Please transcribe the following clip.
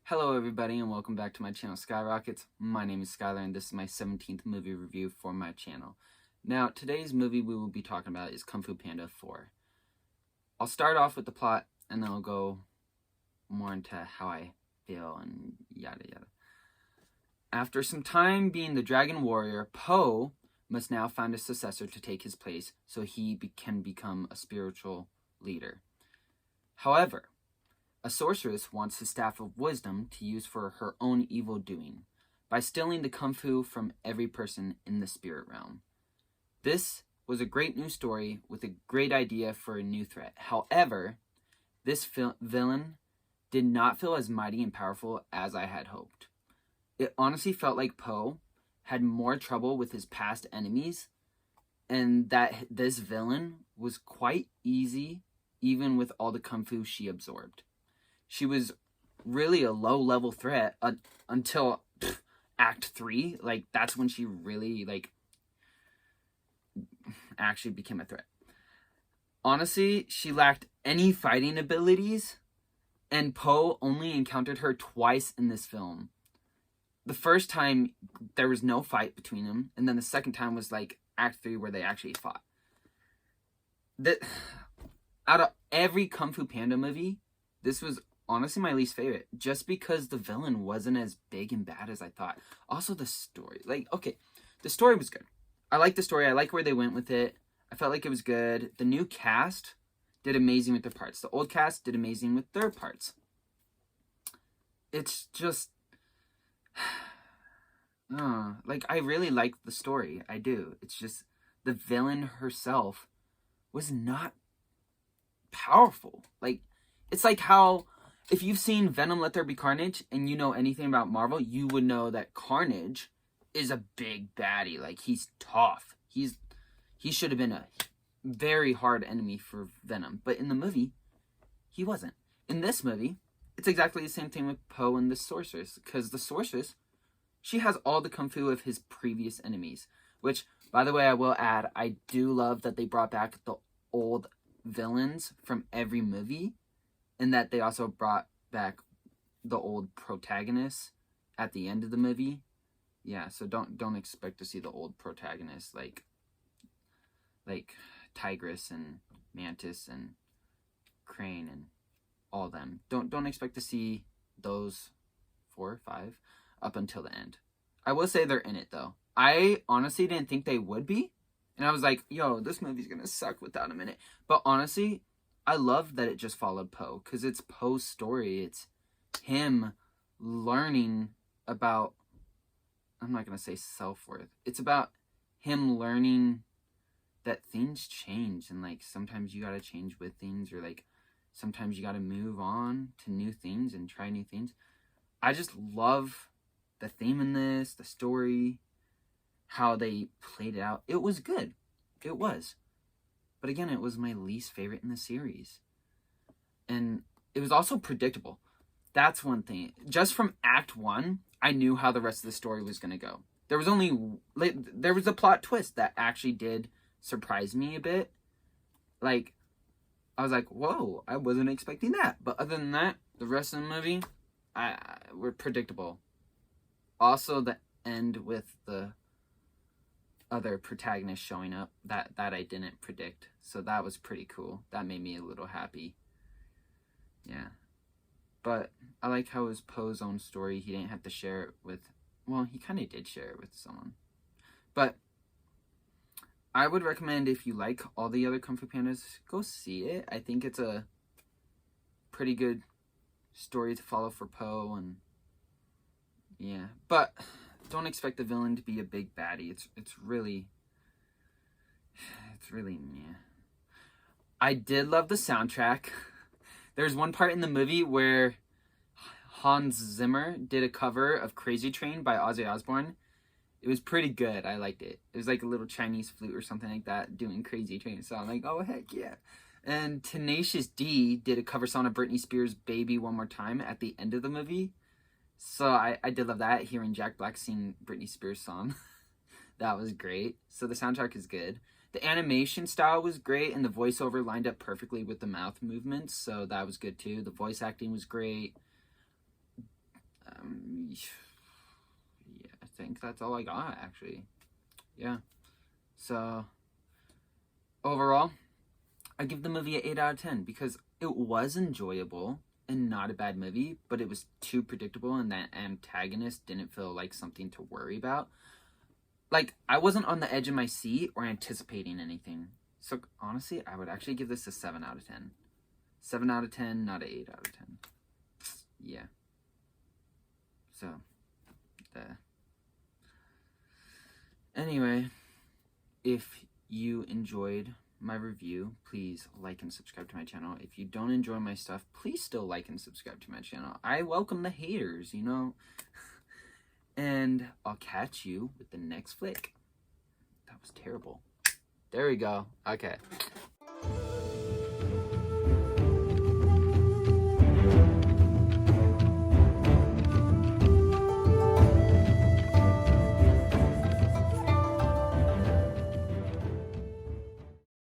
Hello everybody and welcome back to my channel Skyrockets. My name is Skylar and this is my 17th movie review for my channel. Now today's movie we will be talking about is Kung Fu Panda 4. I'll start off with the plot and then I'll go more into how I feel and yada yada. After some time being the Dragon Warrior, Po must now find a successor to take his place so he can become a spiritual leader. However, a sorceress wants his Staff of Wisdom to use for her own evil doing, by stealing the Kung Fu from every person in the spirit realm. This was a great new story with a great idea for a new threat. However, this villain did not feel as mighty and powerful as I had hoped. It honestly felt like Po had more trouble with his past enemies, and that this villain was quite easy even with all the Kung Fu she absorbed. She was really a low-level threat until Act 3. Like, that's when she really, actually became a threat. Honestly, she lacked any fighting abilities, and Po only encountered her twice in this film. The first time, there was no fight between them, and then the second time was, Act 3 where they actually fought. Out of every Kung Fu Panda movie, this was honestly my least favorite, just because the villain wasn't as big and bad as I thought. Also, the story. The story was good. I like the story. I like where they went with it. I felt like it was good. The new cast did amazing with their parts. The old cast did amazing with their parts. It's just... I really like the story. I do. It's just the villain herself was not powerful. It's like how... if you've seen Venom Let There Be Carnage and you know anything about Marvel, you would know that Carnage is a big baddie. He's tough. He should have been a very hard enemy for Venom. But in the movie, he wasn't. In this movie, it's exactly the same thing with Po and the Sorceress. Because the Sorceress, she has all the Kung Fu of his previous enemies. Which, by the way, I will add, I do love that they brought back the old villains from every movie. And that they also brought back the old protagonists at the end of the movie. Yeah, so don't expect to see the old protagonists like Tigress and Mantis and Crane and all them. Don't expect to see those 4 or 5 up until the end. I will say they're in it though. I honestly didn't think they would be. And I was like, yo, this movie's gonna suck without them in it. But honestly, I love that it just followed Po, because it's Po's story. It's him learning about, I'm not going to say self-worth. It's about him learning that things change, and sometimes you got to change with things, or sometimes you got to move on to new things and try new things. I just love the theme in this, the story, how they played it out. It was good. It was. But again, it was my least favorite in the series. And it was also predictable. That's one thing. Just from Act 1, I knew how the rest of the story was going to go. There was a plot twist that actually did surprise me a bit. I was like, whoa, I wasn't expecting that. But other than that, the rest of the movie, were predictable. Also, the end with the other protagonists showing up, that I didn't predict, so that was pretty cool. That made me a little happy. Yeah, but I like how it was Po's own story. He didn't have to share it with, well, he kind of did share it with someone. But I would recommend, if you like all the other Kung Fu Pandas, go see it. I think it's a pretty good story to follow for Po, and yeah, but don't expect the villain to be a big baddie. It's really yeah. I did love the soundtrack. There's one part in the movie where Hans Zimmer did a cover of Crazy Train by Ozzy Osbourne. It was pretty good. I liked it. It was like a little Chinese flute or something like that doing Crazy Train. So I'm like, oh heck yeah. And Tenacious D did a cover song of Britney Spears' Baby One More Time at the end of the movie. So I did love that, hearing Jack Black sing Britney Spears' song. That was great. So the soundtrack is good. The animation style was great, and the voiceover lined up perfectly with the mouth movements, so that was good too. The voice acting was great. Yeah, I think that's all I got, actually. Yeah. So, overall, I give the movie an 8 out of 10 because it was enjoyable and not a bad movie, but it was too predictable and that antagonist didn't feel like something to worry about. Like, I wasn't on the edge of my seat or anticipating anything. So, honestly, I would actually give this a 7 out of 10. 7 out of 10, not an 8 out of 10. Yeah. So, anyway, if you enjoyed my review, please like and subscribe to my channel. If you don't enjoy my stuff, please still like and subscribe to my channel. I welcome the haters, you know. And I'll catch you with the next flick. That was terrible. There we go. Okay.